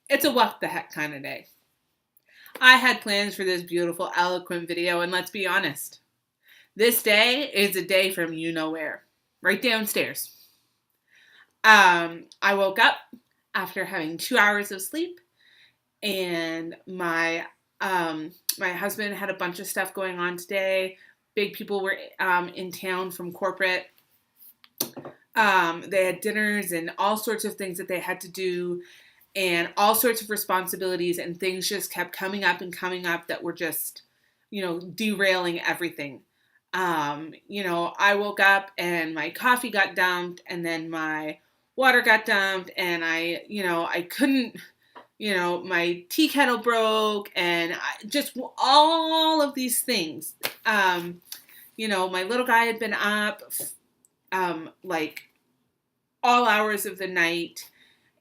It's a what the heck kind of day. I had plans for this beautiful, eloquent video, and let's be honest, this day is a day from you know where, right downstairs. I woke up after having 2 hours of sleep, and my husband had a bunch of stuff going on today. Big people were in town from corporate. They had dinners and all sorts of things that they had to do, and all sorts of responsibilities, and things just kept coming up and coming up that were just, derailing everything. I woke up and my coffee got dumped, and then my water got dumped, and I couldn't, my tea kettle broke, and just all of these things. My little guy had been up, like all hours of the night,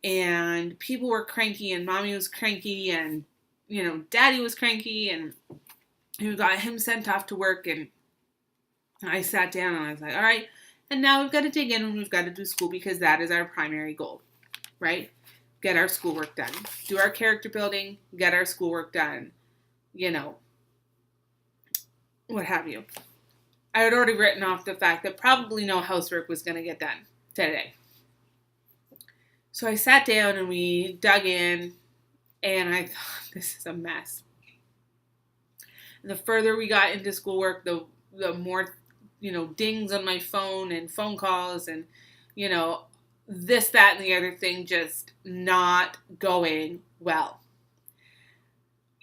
and people were cranky, and mommy was cranky, and daddy was cranky, and we got him sent off to work, and I sat down and I was like, all right, and now we've got to dig in and we've got to do school, because that is our primary goal, right? Get our schoolwork done, do our character building, get our schoolwork done, what have you. I had already written off the fact that probably no housework was going to get done today. So I sat down and we dug in, and I thought, this is a mess. And the further we got into schoolwork, the more, dings on my phone and phone calls and, this, that, and the other thing just not going well.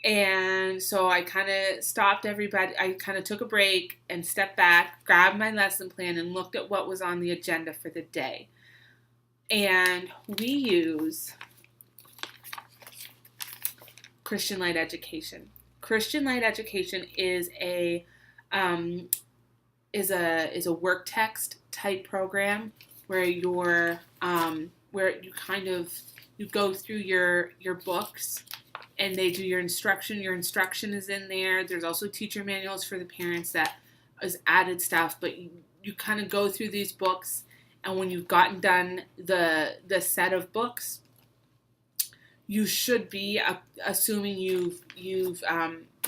And so I kind of stopped everybody. I kind of took a break and stepped back, grabbed my lesson plan, and looked at what was on the agenda for the day. And we use Christian Light Education. Christian Light Education is a work text type program where you go through your books, and they do your instruction. Your instruction is in there. There's also teacher manuals for the parents that is added stuff, but you kind of go through these books, and when you've gotten done the set of books, you should be assuming you've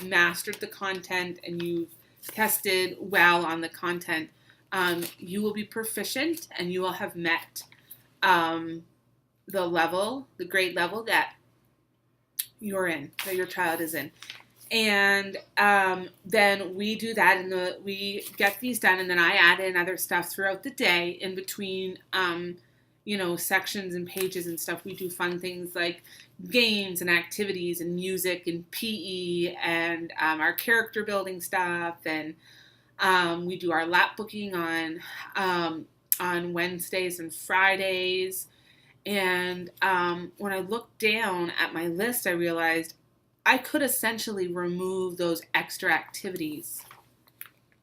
mastered the content and you've tested well on the content. You will be proficient, and you will have met the grade level that you're in, that your child is in. And then we do that, and we get these done, and then I add in other stuff throughout the day in between, sections and pages and stuff. We do fun things like games and activities and music and PE and our character building stuff, and we do our lap booking on Wednesdays and Fridays. And when I looked down at my list, I realized I could essentially remove those extra activities.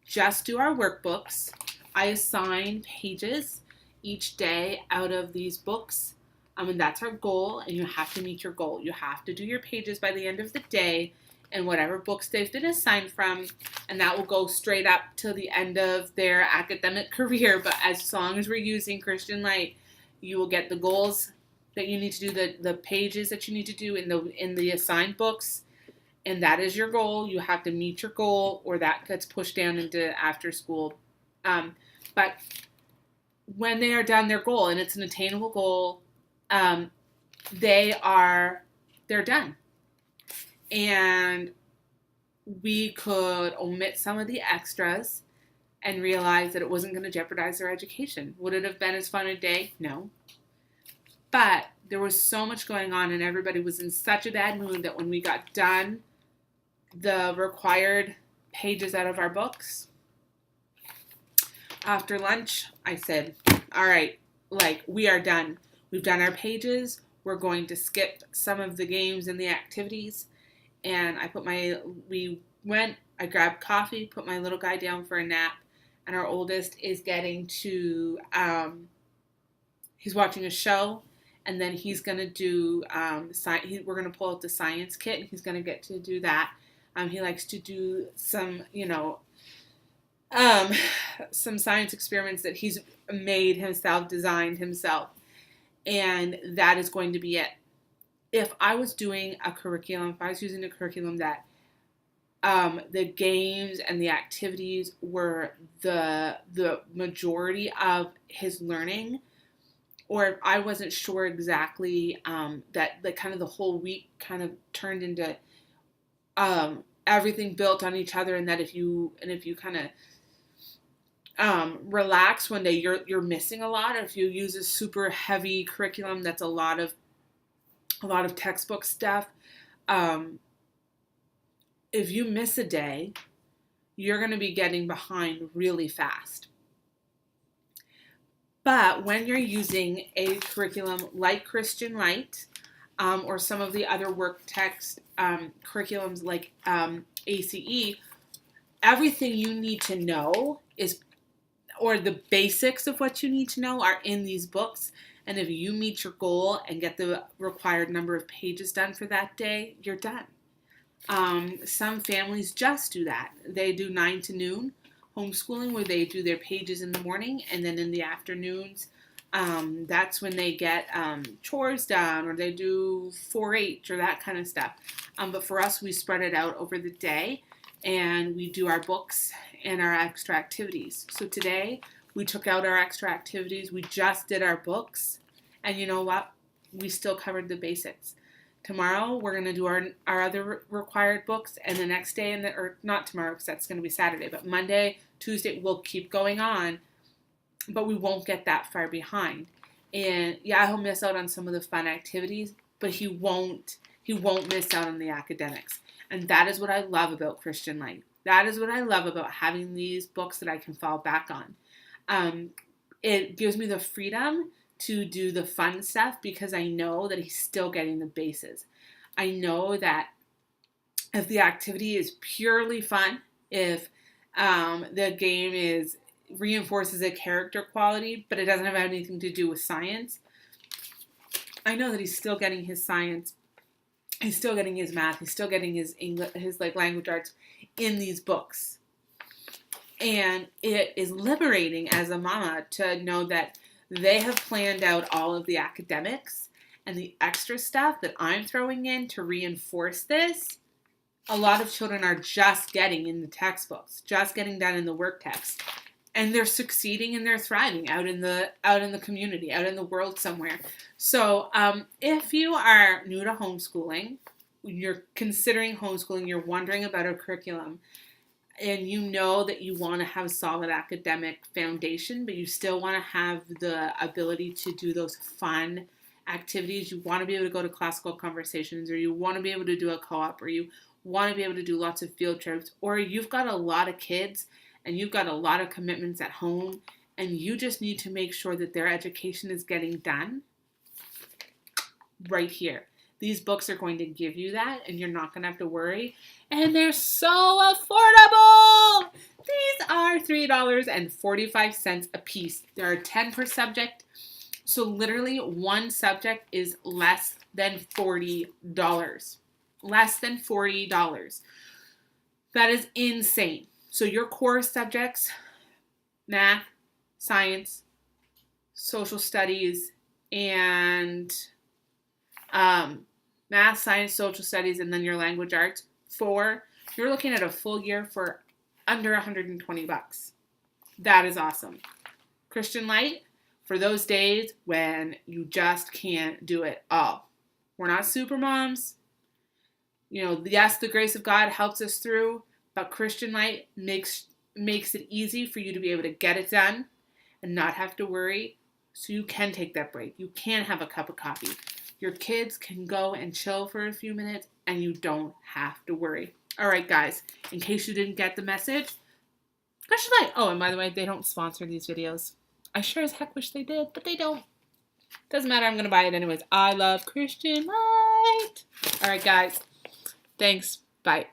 Just do our workbooks. I assign pages each day out of these books. And that's our goal, and you have to meet your goal. You have to do your pages by the end of the day in whatever books they've been assigned from, and that will go straight up to the end of their academic career. But as long as we're using Christian Light, you will get the goals that you need to do, the pages that you need to do in the assigned books, and that is your goal. You have to meet your goal, or that gets pushed down into after school. But when they are done their goal, and it's an attainable goal, they're done. And we could omit some of the extras and realize that it wasn't going to jeopardize their education. Would it have been as fun a day? No. But there was so much going on, and everybody was in such a bad mood that when we got done the required pages out of our books, after lunch, I said, all right, we are done. We've done our pages. We're going to skip some of the games and the activities. And I grabbed coffee, put my little guy down for a nap, and our oldest is getting to, he's watching a show, and then he's going to do, we're going to pull out the science kit, and he's going to get to do that. He likes to do some, some science experiments that he's made himself, designed himself, and that is going to be it. if I was doing a curriculum, if I was using a curriculum that the games and the activities were the majority of his learning, or if I wasn't sure exactly that like kind of the whole week kind of turned into everything built on each other, and that if you kind of relax one day, you're missing a lot. Or if you use a super heavy curriculum that's a lot of textbook stuff, if you miss a day, you're going to be getting behind really fast. But when you're using a curriculum like Christian Light, or some of the other work text curriculums like ACE, everything you need to know or the basics of what you need to know are in these books. And if you meet your goal and get the required number of pages done for that day, you're done. Some families just do that. They do 9 to noon homeschooling, where they do their pages in the morning, and then in the afternoons, that's when they get chores done, or they do 4-H or that kind of stuff. But for us, we spread it out over the day, and we do our books and our extra activities. So today, we took out our extra activities. We just did our books, and you know what? We still covered the basics. Tomorrow, we're going to do our other required books, and the next day, or not tomorrow, because that's going to be Saturday, but Monday, Tuesday, we'll keep going on, but we won't get that far behind. And yeah, he'll miss out on some of the fun activities, but he won't miss out on the academics. And that is what I love about Christian Light. That is what I love about having these books that I can fall back on. It gives me the freedom to do the fun stuff because I know that he's still getting the bases. I know that if the activity is purely fun, if the game reinforces a character quality, but it doesn't have anything to do with science, I know that he's still getting his science, he's still getting his math, he's still getting his English, his like language arts in these books. And it is liberating as a mama to know that they have planned out all of the academics and the extra stuff that I'm throwing in to reinforce this. A lot of children are just getting in the textbooks, just getting done in the work text, and they're succeeding and they're thriving out in the community, out in the world somewhere. So if you are new to homeschooling, you're considering homeschooling, you're wondering about a curriculum, and you know that you want to have solid academic foundation, but you still want to have the ability to do those fun activities. You want to be able to go to classical conversations, or you want to be able to do a co-op, or you want to be able to do lots of field trips, or you've got a lot of kids and you've got a lot of commitments at home, and you just need to make sure that their education is getting done. Right here. These books are going to give you that, and you're not going to have to worry. And they're so affordable! These are $3.45 a piece. There are 10 per subject. So literally one subject is less than $40. Less than $40. That is insane. So your core subjects, math, science, social studies, and math, science, social studies, and then your language arts, you're looking at a full year for under $120. That is awesome. Christian Light, for those days when you just can't do it all. We're not super moms. You know, yes, the grace of God helps us through, but Christian Light makes it easy for you to be able to get it done and not have to worry, so you can take that break. You can have a cup of coffee. Your kids can go and chill for a few minutes, and you don't have to worry. All right, guys, in case you didn't get the message, Christian Light. Oh, and by the way, they don't sponsor these videos. I sure as heck wish they did, but they don't. Doesn't matter, I'm going to buy it anyways. I love Christian Light. All right, guys. Thanks. Bye.